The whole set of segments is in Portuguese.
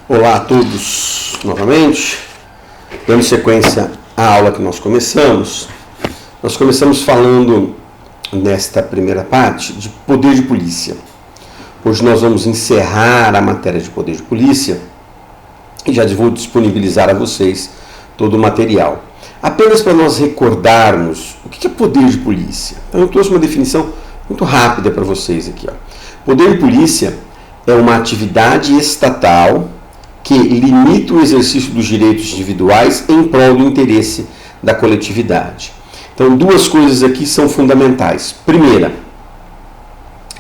Olá a todos novamente, dando sequência à aula que nós começamos falando nesta primeira parte de poder de polícia. Hoje nós vamos encerrar a matéria de poder de polícia e já vou disponibilizar a vocês todo o material. Apenas para nós recordarmos o que é poder de polícia. Então eu trouxe uma definição muito rápida para vocês aqui. Poder de polícia é uma atividade estatal que limita o exercício dos direitos individuais em prol do interesse da coletividade. Então, duas coisas aqui são fundamentais. Primeira,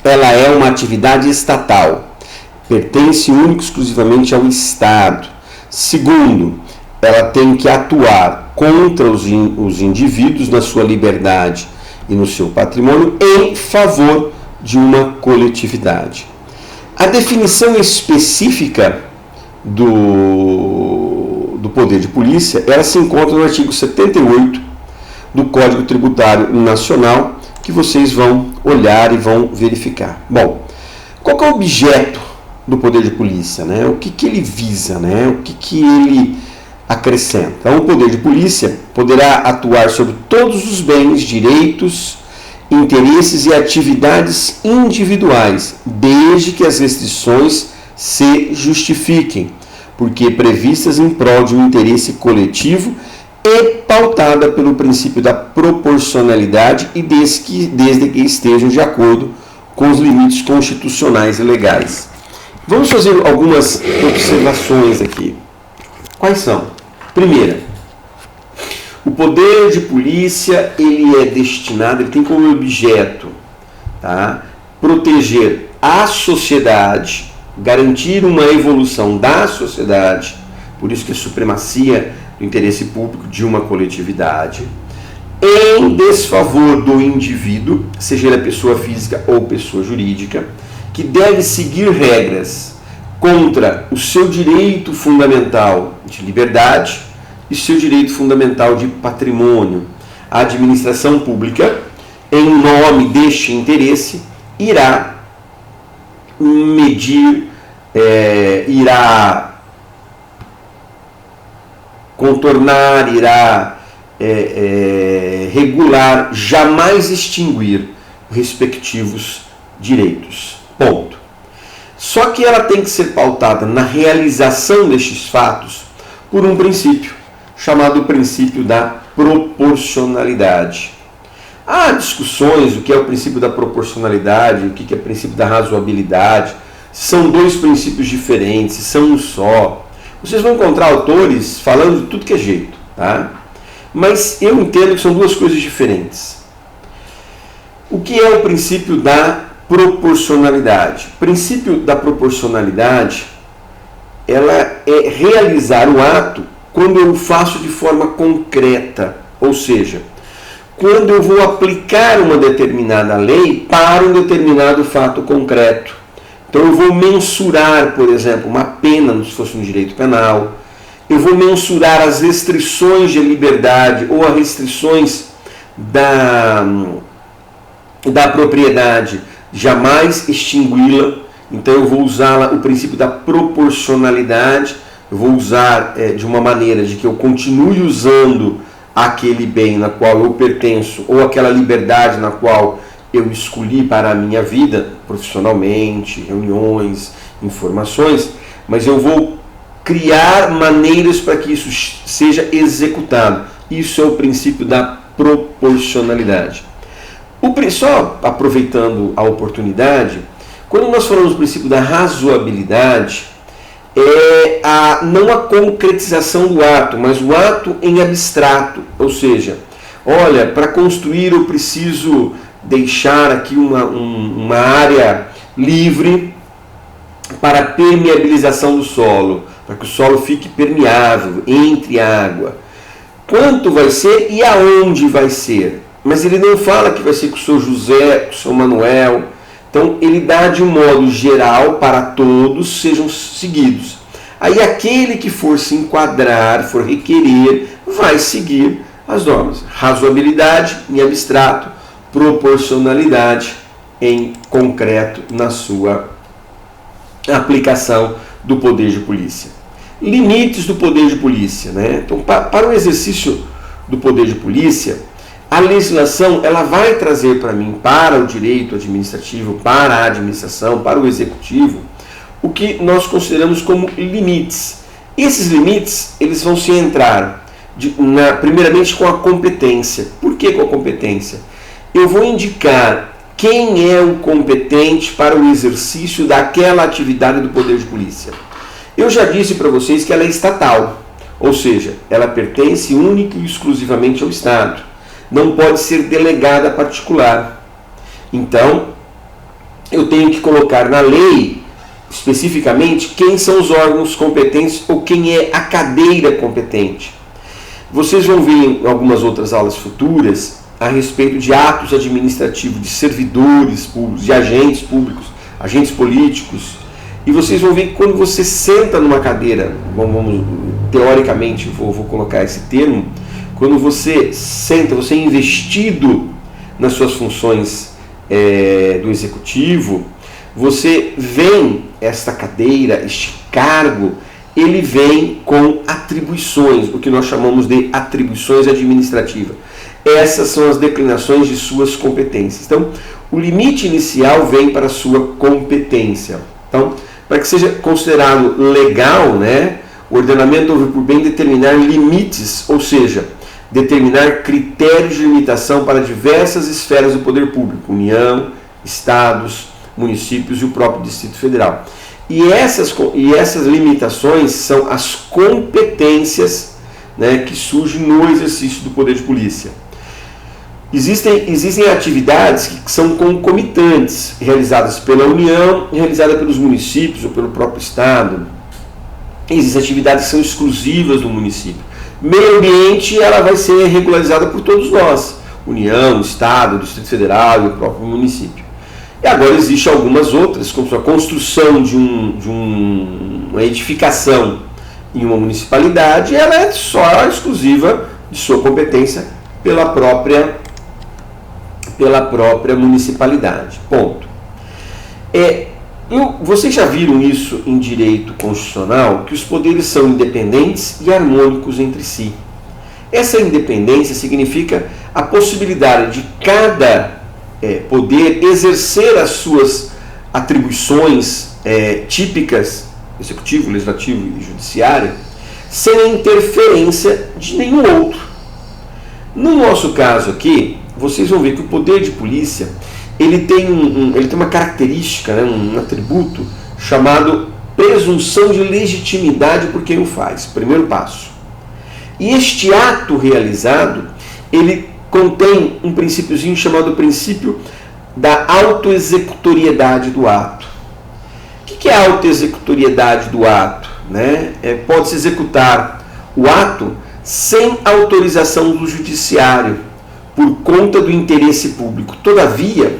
ela é uma atividade estatal, pertence única e exclusivamente ao Estado. Segundo, ela tem que atuar contra os indivíduos na sua liberdade e no seu patrimônio em favor de uma coletividade. A definição específica do poder de polícia, ela se encontra no artigo 78 do Código Tributário Nacional, que vocês vão olhar e vão verificar. Bom, qual é o objeto do poder de polícia, né? O que ele visa, né? O que ele acrescenta? Então, o poder de polícia poderá atuar sobre todos os bens, direitos, interesses e atividades individuais, desde que as restrições se justifiquem, porque previstas em prol de um interesse coletivo e pautada pelo princípio da proporcionalidade e desde que estejam de acordo com os limites constitucionais e legais. Vamos fazer algumas observações aqui. Quais são? Primeira, o poder de polícia ele é destinado, ele tem como objeto, proteger a sociedade, garantir uma evolução da sociedade, por isso que a supremacia do interesse público de uma coletividade, em desfavor do indivíduo, seja ele pessoa física ou pessoa jurídica, que deve seguir regras contra o seu direito fundamental de liberdade e seu direito fundamental de patrimônio. A administração pública, em nome deste interesse, irá medir, irá contornar, irá regular, jamais extinguir respectivos direitos. Ponto. Só que ela tem que ser pautada na realização destes fatos por um princípio, chamado princípio da proporcionalidade. Há discussões do que é o princípio da proporcionalidade, o que é o princípio da razoabilidade. São dois princípios diferentes, são um só. Vocês vão encontrar autores falando de tudo que é jeito, tá? Mas eu entendo que são duas coisas diferentes. O que é o princípio da proporcionalidade? O princípio da proporcionalidade, ela é realizar o ato quando eu o faço de forma concreta, ou seja, quando eu vou aplicar uma determinada lei para um determinado fato concreto. Então eu vou mensurar, por exemplo, uma pena, se fosse um direito penal, eu vou mensurar as restrições de liberdade ou as restrições da propriedade, jamais extingui-la. Então eu vou usar o princípio da proporcionalidade, eu vou usar de uma maneira de que eu continue usando aquele bem na qual eu pertenço ou aquela liberdade na qual eu escolhi para a minha vida, profissionalmente, reuniões, informações, mas eu vou criar maneiras para que isso seja executado. Isso é o princípio da proporcionalidade. Só aproveitando a oportunidade, quando nós falamos do princípio da razoabilidade, não a concretização do ato, mas o ato em abstrato, ou seja, olha, para construir eu preciso deixar aqui uma área livre para a permeabilização do solo, para que o solo fique permeável, entre água. Quanto vai ser e aonde vai ser? Mas ele não fala que vai ser com o seu José, com o seu Manuel. Então ele dá de um modo geral para todos sejam seguidos. Aí aquele que for se enquadrar, for requerer, vai seguir as normas. Razoabilidade em abstrato, proporcionalidade em concreto na sua aplicação do poder de polícia. Limites do poder de polícia, né? Então, para o exercício do poder de polícia, a legislação ela vai trazer para mim, para o direito administrativo, para a administração, para o executivo, o que nós consideramos como limites. Esses limites eles vão se entrar primeiramente com a competência. Por que com a competência? Eu vou indicar quem é o competente para o exercício daquela atividade do poder de polícia. Eu já disse para vocês que ela é estatal, ou seja, ela pertence única e exclusivamente ao Estado. Não pode ser delegada a particular. Então, eu tenho que colocar na lei, especificamente, quem são os órgãos competentes ou quem é a cadeira competente. Vocês vão ver em algumas outras aulas futuras a respeito de atos administrativos de servidores públicos, de agentes públicos, agentes políticos. E vocês vão ver que quando você senta numa cadeira, teoricamente, vou colocar esse termo, quando você senta, você é investido nas suas funções do executivo, você vem, esta cadeira, este cargo, ele vem com atribuições, o que nós chamamos de atribuições administrativas. Essas são as declinações de suas competências. Então, o limite inicial vem para a sua competência. Então, para que seja considerado legal, né, o ordenamento houve por bem determinar limites, ou seja, determinar critérios de limitação para diversas esferas do poder público, União, Estados, municípios e o próprio Distrito Federal. E essas limitações são as competências, né, que surgem no exercício do poder de polícia. Existem atividades que são concomitantes, realizadas pela União, realizadas pelos municípios ou pelo próprio Estado. Existem atividades que são exclusivas do município. Meio ambiente, ela vai ser regularizada por todos nós, União, Estado, Distrito Federal e o próprio município. E agora existem algumas outras, como a construção de uma edificação em uma municipalidade, ela é só exclusiva de sua competência pela própria municipalidade. Ponto. Vocês já viram isso em direito constitucional, que os poderes são independentes e harmônicos entre si. Essa independência significa a possibilidade de cada poder exercer as suas atribuições típicas, executivo, legislativo e judiciário, sem a interferência de nenhum outro. No nosso caso aqui, vocês vão ver que o poder de polícia ele tem uma característica, né, um atributo chamado presunção de legitimidade por quem o faz. Primeiro passo. E este ato realizado, ele contém um princípiozinho chamado princípio da autoexecutoriedade do ato. O que é a autoexecutoriedade do ato? Né? Pode-se executar o ato sem autorização do judiciário, por conta do interesse público. Todavia,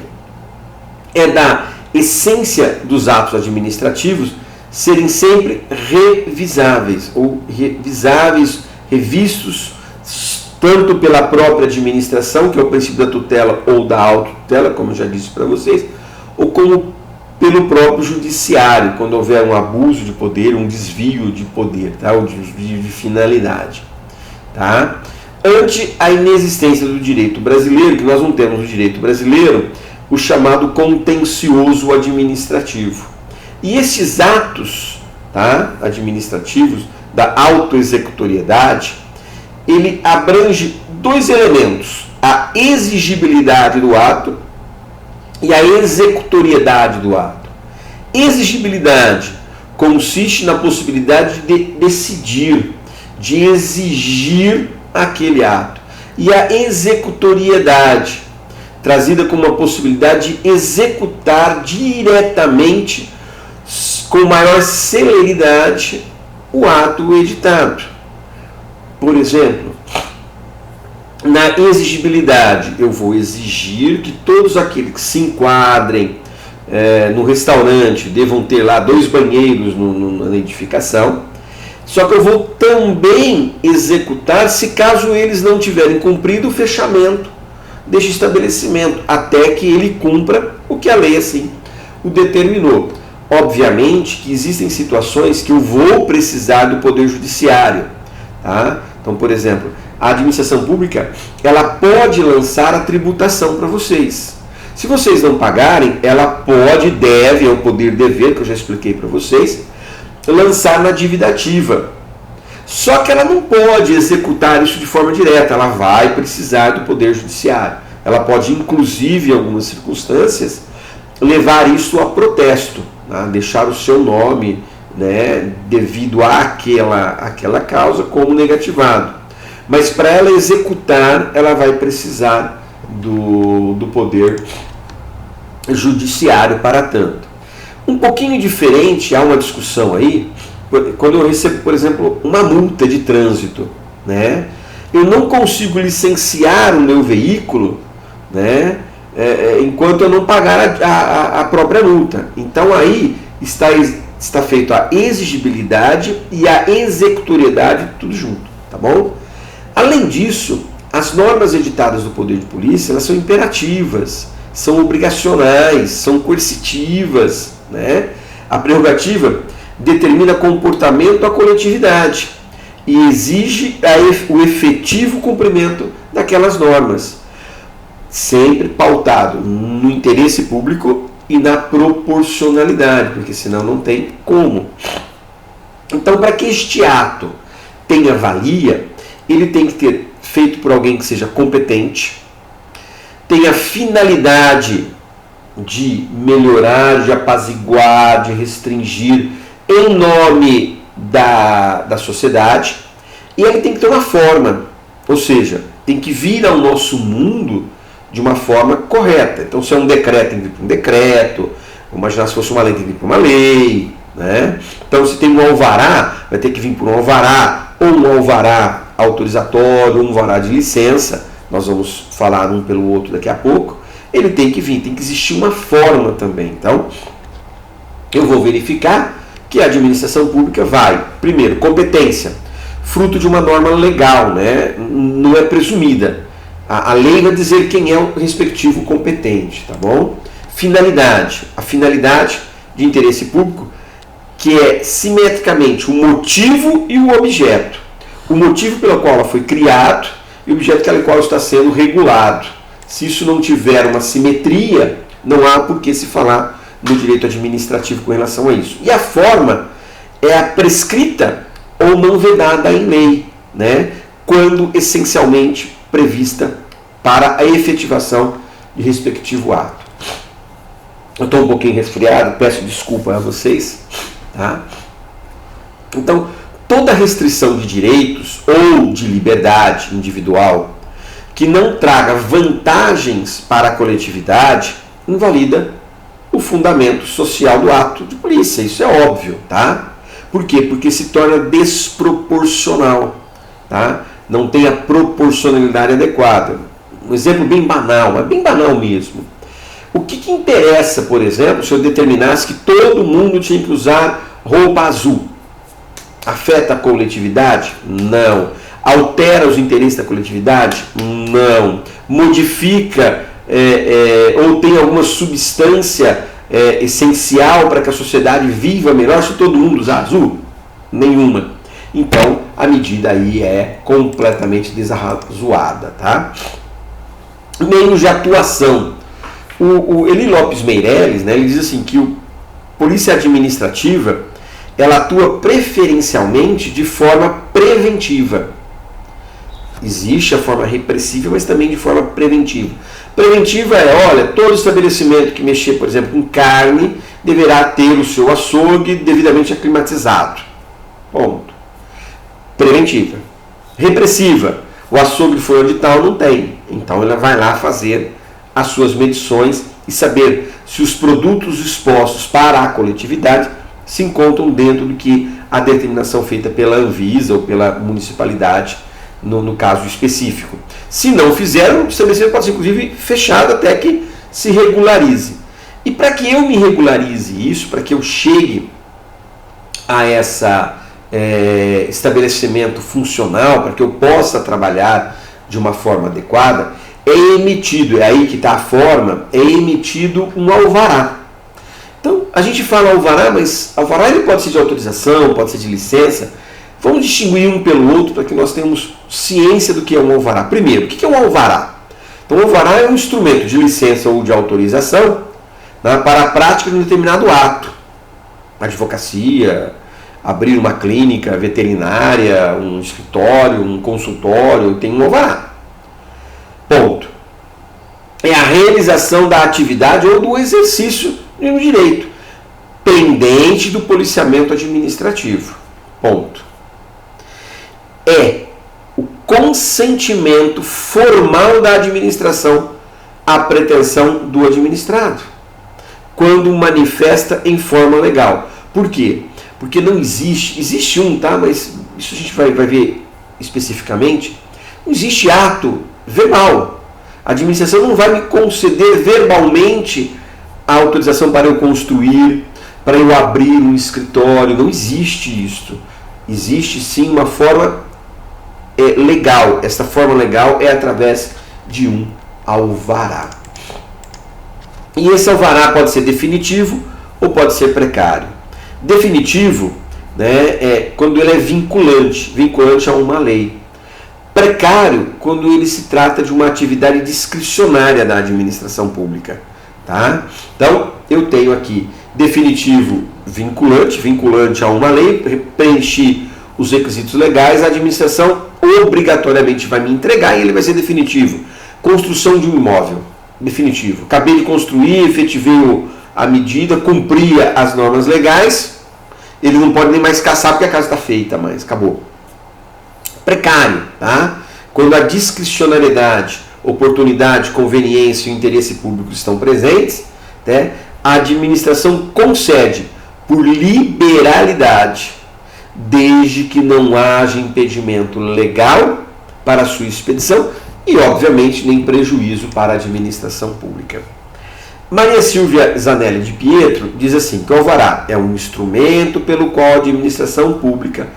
é da essência dos atos administrativos serem sempre revisáveis, revistos, tanto pela própria administração, que é o princípio da tutela ou da autotutela, como eu já disse para vocês, ou como pelo próprio judiciário, quando houver um abuso de poder, um desvio de poder, tá? Um desvio de finalidade. Tá? Ante a inexistência do direito brasileiro, que nós não temos no direito brasileiro, o chamado contencioso administrativo. E esses atos, tá, administrativos da autoexecutoriedade, ele abrange dois elementos: a exigibilidade do ato e a executoriedade do ato. Exigibilidade consiste na possibilidade de decidir, de exigir aquele ato. E a executoriedade, trazida como uma possibilidade de executar diretamente, com maior celeridade, o ato editado. Por exemplo, na exigibilidade, eu vou exigir que todos aqueles que se enquadrem no restaurante devam ter lá 2 banheiros na edificação. Só que eu vou também executar se caso eles não tiverem cumprido o fechamento deste estabelecimento, até que ele cumpra o que a lei assim o determinou. Obviamente que existem situações que eu vou precisar do Poder Judiciário. Tá? Então, por exemplo, a administração pública ela pode lançar a tributação para vocês. Se vocês não pagarem, ela pode, deve, é o poder dever, que eu já expliquei para vocês, lançar na dívida ativa. Só que ela não pode executar isso de forma direta, ela vai precisar do Poder Judiciário. Ela pode, inclusive, em algumas circunstâncias, levar isso a protesto, né? Deixar o seu nome, né, devido àquela causa como negativado. Mas para ela executar, ela vai precisar do Poder Judiciário para tanto. Um pouquinho diferente, há uma discussão aí, quando eu recebo, por exemplo, uma multa de trânsito, né? Eu não consigo licenciar o meu veículo, né, enquanto eu não pagar a própria multa. Então aí está feito a exigibilidade e a executoriedade tudo junto, tá bom? Além disso, as normas editadas do Poder de Polícia, elas são imperativas, são obrigacionais, são coercitivas, né? A prerrogativa determina comportamento à coletividade e exige o efetivo cumprimento daquelas normas, sempre pautado no interesse público e na proporcionalidade, porque senão não tem como. Então, para que este ato tenha valia, ele tem que ter feito por alguém que seja competente, tenha finalidade de melhorar, de apaziguar, de restringir em nome da sociedade, e ele tem que ter uma forma, ou seja, tem que vir ao nosso mundo de uma forma correta. Então, se é um decreto, tem que vir para um decreto. Vamos imaginar se fosse uma lei, tem que vir para uma lei, né? Então, se tem um alvará, vai ter que vir por um alvará, ou um alvará autorizatório, um alvará de licença. Nós vamos falar um pelo outro daqui a pouco. Ele tem que vir, tem que existir uma forma também. Então, eu vou verificar que a administração pública vai, primeiro, competência, fruto de uma norma legal, né? Não é presumida. A lei vai dizer quem é o respectivo competente, tá bom? Finalidade. A finalidade de interesse público, que é simetricamente o motivo e o objeto. O motivo pelo qual ela foi criada e o objeto pelo qual está sendo regulado. Se isso não tiver uma simetria, não há por que se falar no direito administrativo com relação a isso. E a forma é a prescrita ou não vedada em lei, né? Quando essencialmente prevista para a efetivação de respectivo ato. Eu estou um pouquinho resfriado, peço desculpa a vocês. Tá? Então, toda restrição de direitos ou de liberdade individual que não traga vantagens para a coletividade invalida o fundamento social do ato de polícia. Isso é óbvio, tá? Por quê? Porque se torna desproporcional, tá? Não tem a proporcionalidade adequada. Um exemplo bem banal, mas bem banal mesmo. O que interessa, por exemplo, se eu determinasse que todo mundo tinha que usar roupa azul? Afeta a coletividade? Não. Altera os interesses da coletividade? Não. Modifica ou tem alguma substância essencial para que a sociedade viva melhor se todo mundo usar azul? Nenhuma. Então, a medida aí é completamente desarrazoada, tá? Meios de atuação. O Eli Lopes Meireles, né, ele diz assim que a polícia administrativa ela atua preferencialmente de forma preventiva. Existe a forma repressiva, mas também de forma preventiva. Preventiva é, olha, todo estabelecimento que mexer, por exemplo, com carne, deverá ter o seu açougue devidamente aclimatizado. Ponto. Preventiva. Repressiva. O açougue de fulano de tal não tem. Então ela vai lá fazer as suas medições e saber se os produtos expostos para a coletividade se encontram dentro do que a determinação feita pela Anvisa ou pela municipalidade, no caso específico. Se não fizeram, o estabelecimento pode ser inclusive fechado até que se regularize. E para que eu me regularize isso, para que eu chegue a essa estabelecimento funcional, para que eu possa trabalhar de uma forma adequada, é emitido, é aí que está a forma, é emitido um alvará. Então, a gente fala alvará, mas alvará ele pode ser de autorização, pode ser de licença. Vamos distinguir um pelo outro para que nós tenhamos ciência do que é um alvará. Primeiro, o que é um alvará? Então, o alvará é um instrumento de licença ou de autorização, né, para a prática de um determinado ato. Advocacia, abrir uma clínica veterinária, um escritório, um consultório, tem um alvará. Ponto. É a realização da atividade ou do exercício de um direito, pendente do policiamento administrativo. Ponto. É o consentimento formal da administração à pretensão do administrado, quando manifesta em forma legal. Por quê? Porque não existe um, tá? Mas isso a gente vai ver especificamente, não existe ato verbal. A administração não vai me conceder verbalmente a autorização para eu construir, para eu abrir um escritório. Não existe isso. Existe sim uma forma legal. Essa forma legal é através de um alvará. E esse alvará pode ser definitivo ou pode ser precário. Definitivo, né, é quando ele é vinculante a uma lei. Precário, quando ele se trata de uma atividade discricionária da administração pública. Tá? Então, eu tenho aqui definitivo vinculante a uma lei, preenchi os requisitos legais, a administração obrigatoriamente vai me entregar e ele vai ser definitivo. Construção de um imóvel, definitivo. Acabei de construir, efetivei a medida, cumpria as normas legais, ele não pode nem mais caçar porque a casa está feita, mas acabou. Precário, tá? Quando a discricionariedade, oportunidade, conveniência e interesse público estão presentes, né? A administração concede por liberalidade, desde que não haja impedimento legal para a sua expedição e, obviamente, nem prejuízo para a administração pública. Maria Silvia Zanelli de Pietro diz assim, que o alvará é um instrumento pelo qual a administração pública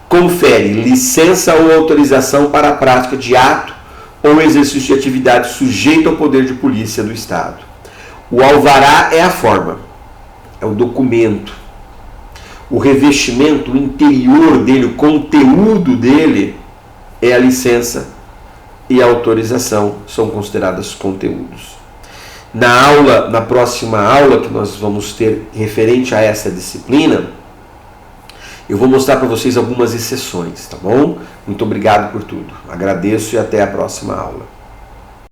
confere licença ou autorização para a prática de ato ou exercício de atividade sujeito ao poder de polícia do Estado. O alvará é a forma, é o documento, o revestimento, o interior dele, o conteúdo dele é a licença e a autorização, são consideradas conteúdos. Na próxima aula que nós vamos ter referente a essa disciplina, eu vou mostrar para vocês algumas exceções, tá bom? Muito obrigado por tudo. Agradeço e até a próxima aula.